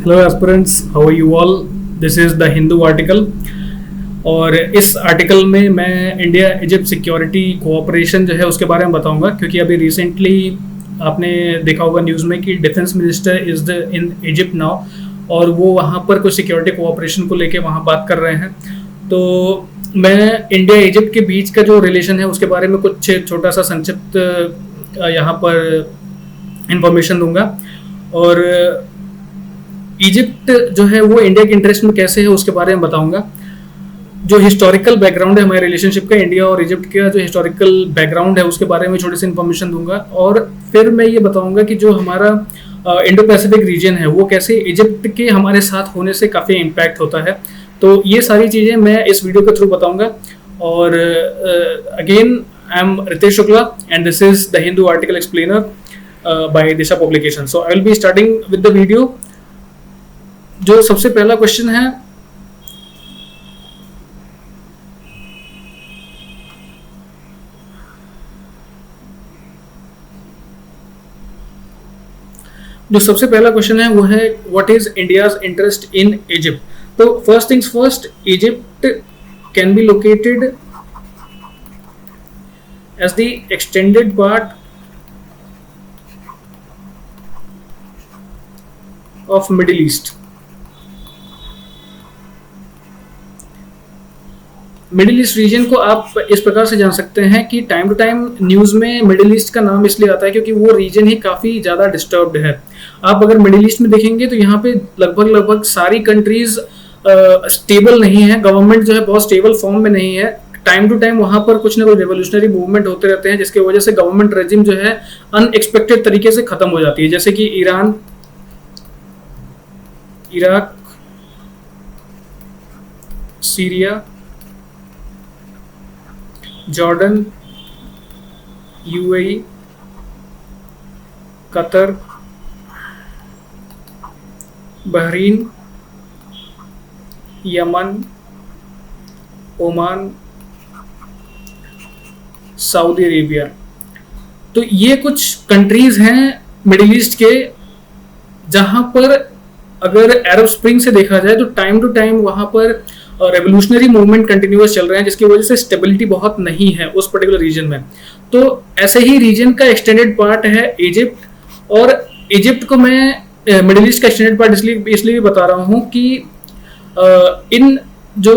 Hello aspirants, how are you all. This is the Hindu article. और इस article में मैं इंडिया इजिप्ट सिक्योरिटी कोऑपरेशन जो है उसके बारे में बताऊंगा, क्योंकि अभी रिसेंटली आपने देखा होगा न्यूज़ में कि defence minister is the in Egypt now, और वो वहाँ पर कुछ सिक्योरिटी कोऑपरेशन को लेके वहाँ बात कर रहे हैं। तो मैं इंडिया इजिप्ट के बीच का जो रिलेशन है उसके बारे में कुछ छोटा सा संक्षिप्त यहाँ पर इंफॉर्मेशन दूंगा। और इजिप्ट जो है वो इंडिया के इंटरेस्ट में कैसे है उसके बारे में बताऊंगा। जो हिस्टोरिकल बैकग्राउंड है हमारे रिलेशनशिप का, इंडिया और इजिप्ट का जो हिस्टोरिकल बैकग्राउंड है उसके बारे में छोटी सी इन्फॉर्मेशन दूंगा। और फिर मैं ये बताऊंगा कि जो हमारा इंडो पैसिफिक रीजन है वो कैसे इजिप्ट के हमारे साथ होने से काफ़ी इम्पैक्ट होता है। तो ये सारी चीज़ें मैं इस वीडियो के थ्रू बताऊंगा। और again I am Ritesh Shukla and this is the Hindu article explainer by Disha publication. So I will be starting with the video. जो सबसे पहला क्वेश्चन है, वो है what is India's interest in Egypt. तो first things first, Egypt can be located as the extended part of middle East. Middle East region को आप इस प्रकार से जान सकते हैं कि टाइम टू टाइम न्यूज़ में मिडिल ईस्ट का नाम इसलिए आता है क्योंकि वो रीजन ही काफ़ी ज़्यादा डिस्टर्ब्ड है। आप अगर मिडिल ईस्ट में देखेंगे तो यहाँ पे लगभग सारी कंट्रीज स्टेबल नहीं है, गवर्नमेंट जो है बहुत स्टेबल फॉर्म में नहीं है। टाइम टू टाइम वहाँ पर कुछ ना कुछ रेवोल्यूशनरी मूवमेंट होते रहते हैं, जिसकी वजह से गवर्नमेंट रेजिम जो है अनएक्सपेक्टेड तरीके से खत्म हो जाती है। जैसे कि Iran, Iraq, Syria, Jordan, UAE, Qatar, Bahrain, Yemen, Oman, Saudi Arabia. तो ये कुछ कंट्रीज हैं मिडिल ईस्ट के जहां पर अगर अरब स्प्रिंग से देखा जाए तो टाइम टू टाइम वहां पर रेवोल्यूशनरी मूवमेंट कंटिन्यूअस चल रहे हैं, जिसकी वजह से स्टेबिलिटी बहुत नहीं है उस पर्टिकुलर रीजन में। तो ऐसे ही रीजन का एक्सटेंडेड पार्ट है इजिप्ट। और इजिप्ट को मैं मिडिल ईस्ट का एक्सटेंडेड पार्ट इसलिए भी बता रहा हूँ कि इन जो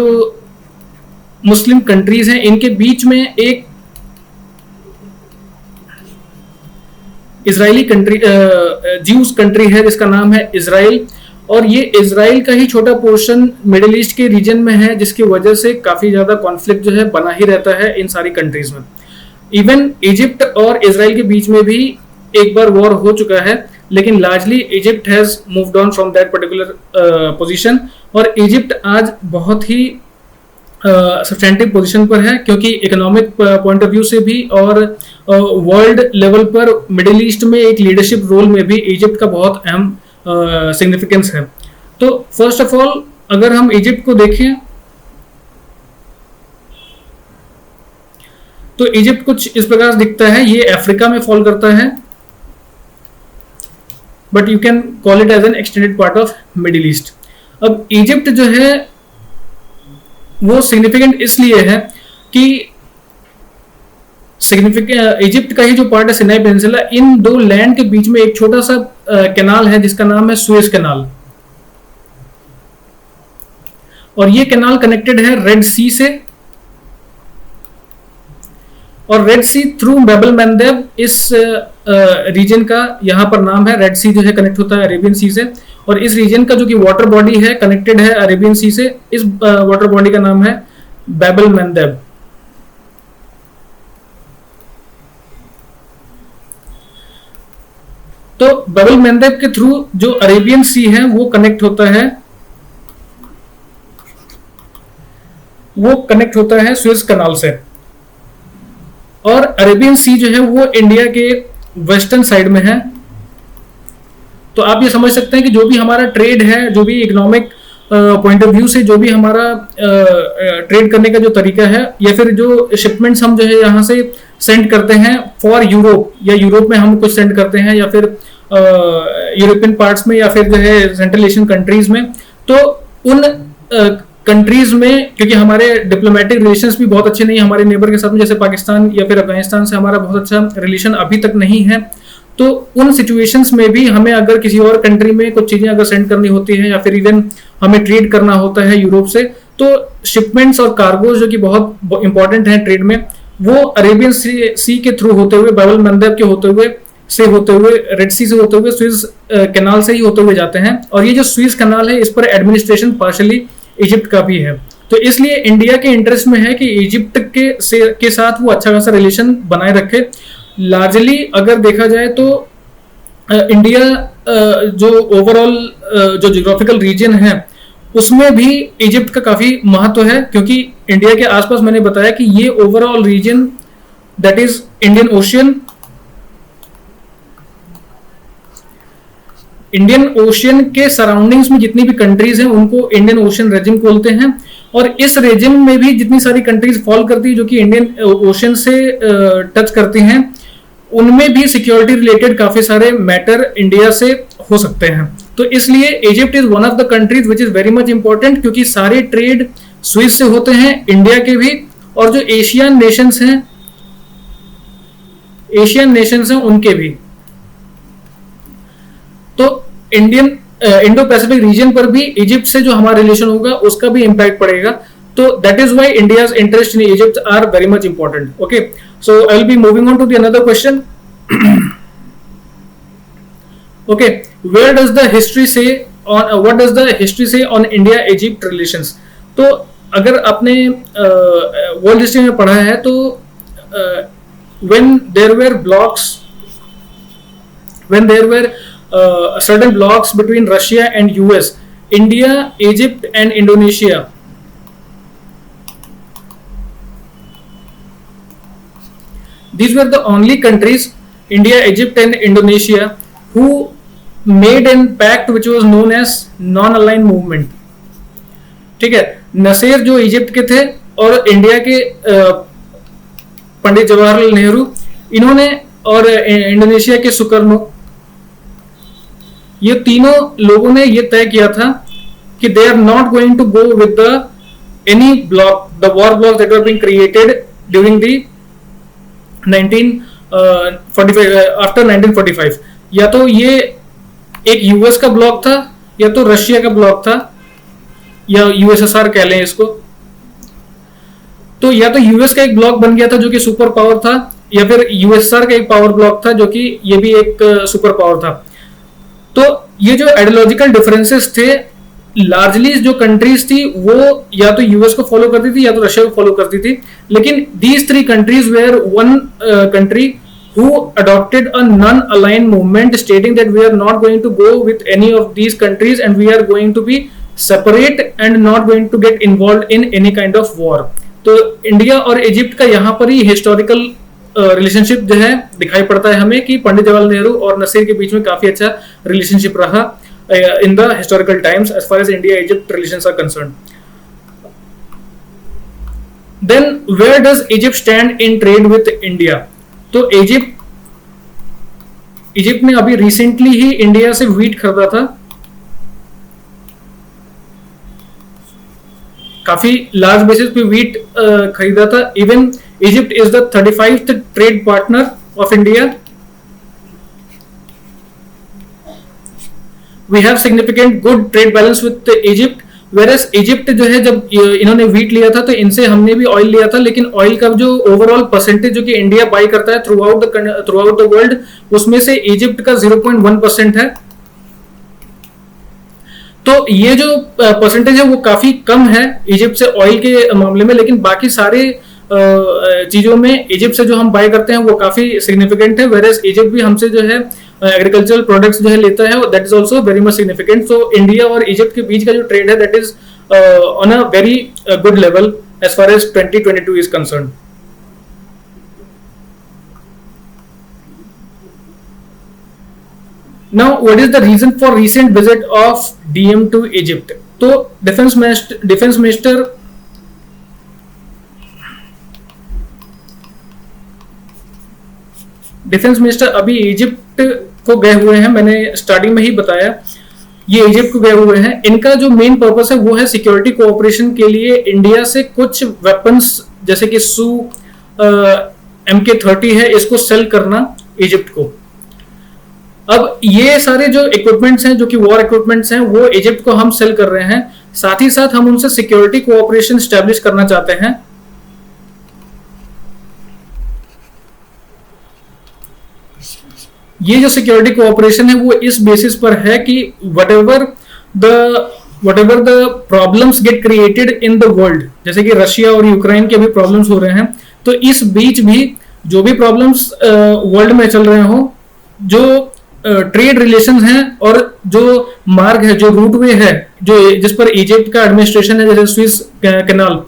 मुस्लिम कंट्रीज हैं इनके बीच में एक इजरायली कंट्री, ज्यूज कंट्री है जिसका नाम है इजराइल। और ये इजराइल का ही छोटा पोर्शन मिडिल ईस्ट के रीजन में है, जिसकी वजह से काफी ज्यादा कॉन्फ्लिक्ट जो है बना ही रहता है इन सारी कंट्रीज में। इवन इजिप्ट और इजराइल के बीच में भी एक बार वॉर हो चुका है, लेकिन largely Egypt has moved on from that particular position. और इजिप्ट आज बहुत ही सब्सटेंटिव पोजीशन पर है, क्योंकि इकोनॉमिक पॉइंट ऑफ व्यू से भी और वर्ल्ड लेवल पर मिडिल ईस्ट में एक लीडरशिप रोल में भी इजिप्ट का बहुत अहम सिग्निफिकेंस है। तो फर्स्ट ऑफ ऑल अगर हम इजिप्ट को देखें तो इजिप्ट कुछ इस प्रकार दिखता है। ये अफ्रीका में फॉल करता है, but you can call it as an extended part of middle east. अब इजिप्ट जो है वो सिग्निफिकेंट इसलिए है कि इजिप्ट का ही जो पार्ट है सिनाई पेनिनसुला, इन दो लैंड के बीच में एक छोटा सा कैनाल है जिसका नाम है सुएज कैनाल। और ये कैनाल कनेक्टेड है रेड सी से, और रेड सी थ्रू बैबल मंदेब इस रीजन का यहाँ पर नाम है। रेड सी जो है कनेक्ट होता है अरेबियन सी से, और इस रीजन का जो कि वाटर बॉडी है कनेक्टेड है अरेबियन सी से। इस वाटर बॉडी का नाम है बैबल मंदेब। तो बैबल मंदेब के थ्रू जो अरेबियन सी है वो कनेक्ट होता है सुएज कनाल से। और अरेबियन सी जो है वो इंडिया के वेस्टर्न साइड में है। तो आप ये समझ सकते हैं कि जो भी हमारा ट्रेड है, जो भी इकोनॉमिक पॉइंट ऑफ व्यू से जो भी हमारा ट्रेड करने का जो तरीका है, या फिर जो शिपमेंट्स हम जो है यहाँ से सेंड करते हैं फॉर यूरोप, या यूरोप में हम कुछ सेंड करते हैं, या फिर यूरोपियन पार्ट्स में या फिर जो है सेंट्रल एशियन कंट्रीज में। तो उन कंट्रीज में क्योंकि हमारे डिप्लोमेटिक रिलेशंस भी बहुत अच्छे नहीं है हमारे नेबर के साथ में, जैसे पाकिस्तान या फिर अफगानिस्तान से हमारा बहुत अच्छा रिलेशन अभी तक नहीं है, तो उन सिचुएशंस में भी हमें अगर किसी और कंट्री में कुछ चीजें अगर सेंड करनी होती है या फिर इवन हमें ट्रेड करना होता है यूरोप से, तो शिपमेंट्स और कार्गोज जो कि बहुत इंपॉर्टेंट है ट्रेड में, वो अरेबियन सी के थ्रू होते हुए, बाब अल मंदब के होते हुए रेड सी से होते हुए स्विस कैनाल से ही होते हुए जाते हैं। और ये जो स्विस कैनाल है इस पर एडमिनिस्ट्रेशन पार्शली इजिप्ट का भी है। तो इसलिए इंडिया के इंटरेस्ट में है कि इजिप्ट के साथ वो अच्छा खासा रिलेशन बनाए रखे। लार्जली अगर देखा जाए तो इंडिया जो ओवरऑल जो जियोग्राफिकल रीजन है उसमें भी इजिप्ट का काफी महत्व है, क्योंकि इंडिया के आसपास मैंने बताया कि ये overall region that is Indian ocean के सराउंडिंग्स में जितनी भी कंट्रीज हैं उनको इंडियन ओशियन रेजिम बोलते हैं। और इस रेजिम में भी जितनी सारी कंट्रीज फॉल करती है जो कि इंडियन ओशियन से टच करती हैं, उनमें भी सिक्योरिटी रिलेटेड काफी सारे मैटर इंडिया से हो सकते हैं। तो इसलिए Egypt is one of the countries which is very much important, क्योंकि सारे ट्रेड स्विस से होते हैं, इंडिया के भी, और जो एशियन नेशंस हैं उनके भी। तो इंडो पैसिफिक रीजन पर भी इजिप्ट से जो हमारा रिलेशन होगा उसका भी इंपैक्ट पड़ेगा। तो that is why India's interest in Egypt are very much important. Okay, so I will be moving on to the another question. Okay, where does the history say on what does the history say on India-Egypt relations? तो अगर आपने world history में पढ़ा है तो when there were certain blocks between Russia and US, India, Egypt and Indonesia, these were the only countries, India, Egypt and Indonesia, who made an pact which was known as non-aligned movement। ठीक है, नसीर जो Egypt के थे और India के पंडित जवाहरलाल नेहरू, इन्होंने, और Indonesia के सुकर्नो, ये तीनों लोगों ने ये तय किया था कि they are not going to go with the any block, the war block that were being created during the 1945 after 1945। या तो ये एक यूएस का ब्लॉक था या तो रशिया का ब्लॉक था या यूएसएसआर कह लें इसको। तो या तो यूएस का एक ब्लॉक बन गया था जो कि सुपर पावर था, या फिर यूएसएसआर का एक पावर ब्लॉक था जो कि ये भी एक सुपर पावर था। तो ये जो आइडियोलॉजिकल डिफरेंसेस थे, लार्जली जो कंट्रीज थी वो या तो यूएस को फॉलो करती थी या तो रशिया को फॉलो करती थी, लेकिन these three countries where one country who adopted a non-aligned movement stating that we are not going to go with any of these countries and we are going to be separate and not going to get involved in any kind of war। तो India और Egypt का यहाँ पर ही historical relationship जो है दिखाई पड़ता है हमें कि पंडित जवाहरलाल नेहरू और नसीर के बीच में काफी अच्छा रिलेशनशिप रहा in the historical times as far as India Egypt relations are concerned. Then where does Egypt stand in trade with India? तो इजिप्ट ने अभी रिसेंटली ही इंडिया से व्हीट खरीदा था, काफी लार्ज बेसिस पे व्हीट खरीदा था। Even Egypt is the 35th trade partner of India. We have significant good trade balance with Egypt, versus Egypt जो है जब इन्होंने व्हीट लिया था तो इनसे हमने भी ऑयल लिया था, लेकिन ऑयल का जो ओवरऑल परसेंटेज जो कि इंडिया बाई करता है थ्रू आउट द वर्ल्ड, उसमें से इजिप्ट का 0.1% है। तो ये जो परसेंटेज है वो काफी कम है इजिप्ट से ऑयल के मामले में, लेकिन बाकी सारे चीजों में इजिप्ट से जो हम बाय करते हैं वो काफी सिग्निफिकेंट है, वेरस इजिप्ट भी हमसे जो है एग्रीकल्चरल प्रोडक्ट्स जो है लेता है, that is also very much significant. So India और इजिप्ट के बीच का जो ट्रेड है that is on a very good level as far as 2022 is concerned. Now, what is the reason for recent visit of DM to Egypt? तो defence minister अभी Egypt को गए हुए हैं, मैंने स्टार्टिंग में ही बताया, ये इजिप्ट को गए हुए हैं। इनका जो मेन पर्पस है वो है सिक्योरिटी कोऑपरेशन के लिए इंडिया से कुछ वेपन्स जैसे कि सू MK30 है, इसको सेल करना इजिप्ट को। अब ये सारे जो इक्विपमेंट्स हैं, जो कि वॉर इक्विपमेंट्स हैं, वो इजिप्ट को हम सेल कर रहे हैं। साथ ही साथ हम उनसे सिक्योरिटी कोऑपरेशन स्टैब्लिश करना चाहते हैं। ये जो सिक्योरिटी कोऑपरेशन है वो इस बेसिस पर है कि whatever the problems get created in the world, जैसे कि रशिया और यूक्रेन के भी प्रॉब्लम्स हो रहे हैं, तो इस बीच भी जो भी प्रॉब्लम्स वर्ल्ड में चल रहे हो, जो ट्रेड रिलेशंस हैं और जो मार्ग है, जो रूटवे है, जो जिस पर इजिप्ट का एडमिनिस्ट्रेशन है, जैसे स्विस कैनाल,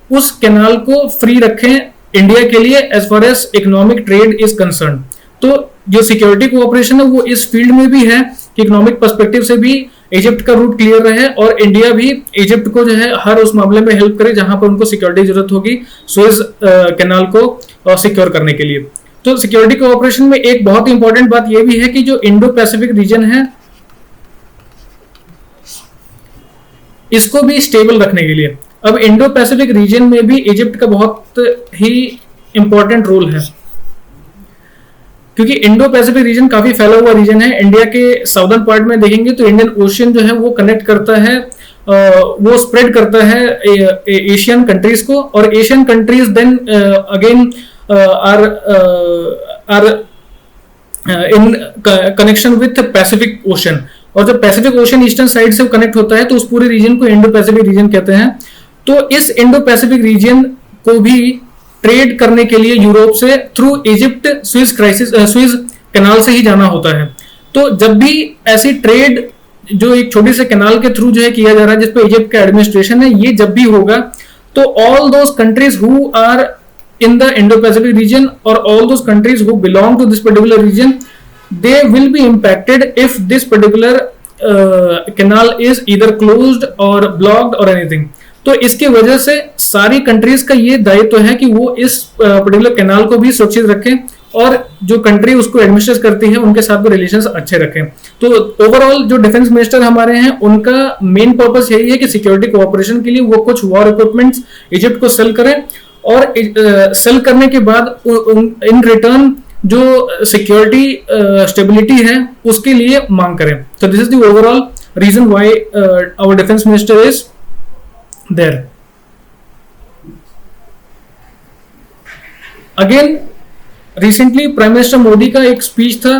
उस कैनाल को फ्री रखें इंडिया के लिए as far as economic trade is concern. तो जो सिक्योरिटी कोऑपरेशन है वो इस फील्ड में भी है कि इकोनॉमिक पर्सपेक्टिव से भी इजिप्ट का रूट क्लियर रहे और इंडिया भी इजिप्ट को जो है हर उस मामले में हेल्प करे जहां पर उनको सिक्योरिटी की जरूरत होगी सुएज कैनाल को सिक्योर करने के लिए। तो सिक्योरिटी कोऑपरेशन में एक बहुत ही इंपॉर्टेंट बात यह भी है कि जो इंडो पैसिफिक रीजन है इसको भी स्टेबल रखने के लिए, अब इंडो पैसिफिक रीजन में भी इजिप्ट का बहुत ही इंपॉर्टेंट रोल है, क्योंकि इंडो पैसिफिक रीजन काफी फैला हुआ रीजन है। इंडिया के साउदर्न पार्ट में देखेंगे तो इंडियन ओशियन जो है वो कनेक्ट करता है, वो स्प्रेड करता है एशियन कंट्रीज को, और Asian countries then again are in connection with Pacific ocean, और जब पैसिफिक ओशन ईस्टर्न साइड से कनेक्ट होता है तो उस पूरे रीजन को इंडो पैसिफिक रीजन कहते हैं। तो इस इंडो पैसिफिक रीजन को भी ट्रेड करने के लिए यूरोप से थ्रू इजिप्ट स्विस कैनाल से ही जाना होता है। तो जब भी ऐसी ट्रेड जो एक छोटे से कैनाल के थ्रू जो है किया जा रहा है, जिसपे इजिप्ट का एडमिनिस्ट्रेशन है, ये जब भी होगा तो all those countries who are in the Indo Pacific region और all those countries who belong to this particular region, they will be impacted if this particular canal is either closed or blocked or anything। तो इसके वजह से सारी countries का ये दायित्व है कि वो इस पर्टिकुलर कैनाल को भी सुरक्षित रखें और जो कंट्री उसको एडमिनिस्ट्रेट करती है उनके साथ भी रिलेशंस अच्छे रखें। तो ओवरऑल जो डिफेंस मिनिस्टर हमारे हैं उनका मेन पर्पस यही है कि सिक्योरिटी कोऑपरेशन के लिए वो कुछ वॉर इक्विपमेंट्स इजिप्ट को सेल करें और सेल करने के बाद इन रिटर्न जो सिक्योरिटी स्टेबिलिटी है उसके लिए मांग करें। तो this is the overall reason why our defence minister is there. Again recently prime minister Modi का एक स्पीच था,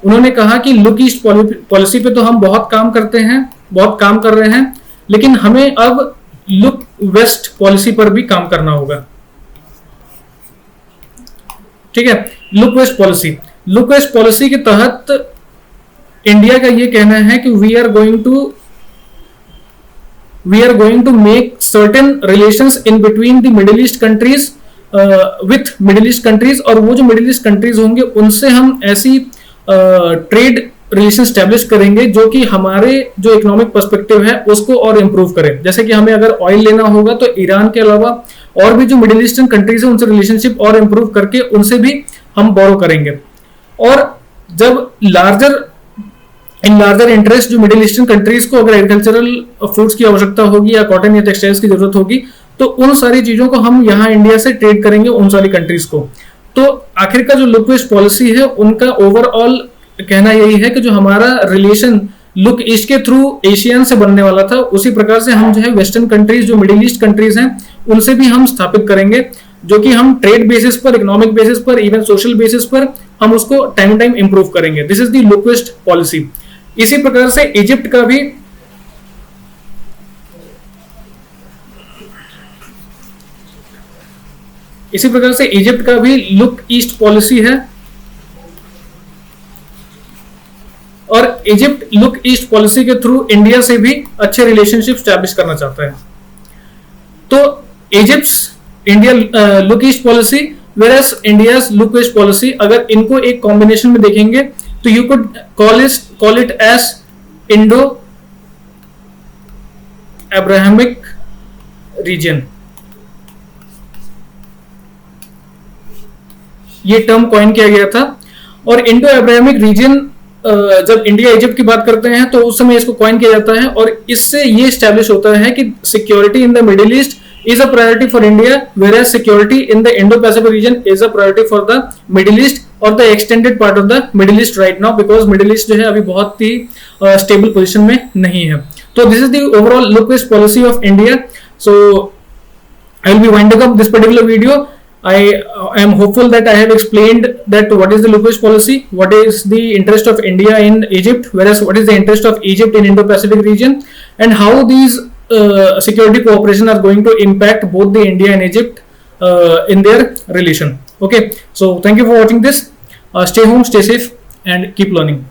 उन्होंने कहा कि लुक ईस्ट पॉलिसी पे तो हम बहुत काम करते हैं, बहुत काम कर रहे हैं, लेकिन हमें अब लुक वेस्ट पॉलिसी पर भी काम करना होगा। ठीक है, look west policy, look west policy के तहत इंडिया का यह कहना है कि we are going to make certain relations in between the middle east countries with middle east countries, और वो जो मिडिल ईस्ट कंट्रीज होंगे उनसे हम ऐसी ट्रेड रिलेशन स्टैब्लिश करेंगे जो कि हमारे जो इकोनॉमिक पर्सपेक्टिव है उसको और इंप्रूव करें। जैसे कि हमें अगर ऑयल लेना होगा तो ईरान के अलावा और भी जो मिडिल ईस्टर्न कंट्रीज है उनसे रिलेशनशिप और इंप्रूव करके उनसे भी हम बोरो करेंगे। और जब लार्जर इंटरेस्ट जो मिडिल ईस्टर्न कंट्रीज को अगर एग्रीकल्चरल फूड्स की आवश्यकता होगी या कॉटन या टेक्सटाइल्स की जरूरत होगी तो उन सारी चीजों को हम यहाँ इंडिया से ट्रेड करेंगे उन सारी कंट्रीज को। तो आखिरकार जो लुक वेस्ट पॉलिसी है उनका ओवरऑल कहना यही है कि जो हमारा रिलेशन लुक ईस्ट के थ्रू एशियन से बनने वाला था उसी प्रकार से हम जो है वेस्टर्न कंट्रीज जो मिडिल ईस्ट कंट्रीज हैं उनसे भी हम स्थापित करेंगे, जो कि हम ट्रेड बेसिस पर, इकोनॉमिक बेसिस पर, इवन सोशल बेसिस पर हम उसको टाइम टाइम इंप्रूव करेंगे। This is the look west policy. इसी प्रकार से इजिप्ट का भी लुक ईस्ट पॉलिसी है और इजिप्ट लुक ईस्ट पॉलिसी के थ्रू इंडिया से भी अच्छे रिलेशनशिप स्टैब्लिश करना चाहता है। तो Egypt's India look east policy versus India's look west policy, अगर इनको एक कॉम्बिनेशन में देखेंगे तो you could call it as Indo Abrahamic region. ये टर्म कॉइन किया गया था और इंडो अब्राहमिक रीजन जब इंडिया इजिप्ट की बात करते हैं तो उस समय इसको कॉइन किया जाता है, और इससे ये स्टैब्लिश होता है कि security in the middle east is a priority for India, whereas security in the Indo-Pacific region is a priority for the Middle East और the extended part of the Middle East right now, because Middle East जो है अभी बहुत ही stable position में नहीं है. तो this is the overall look west policy of India. So I will be winding up this particular video. I am hopeful that I have explained that what is the look west policy, what is the interest of India in Egypt, whereas what is the interest of Egypt in Indo-Pacific region, and how these security cooperation are going to impact both the India and Egypt in their relation. Okay, so thank you for watching this. Stay home, stay safe, and keep learning.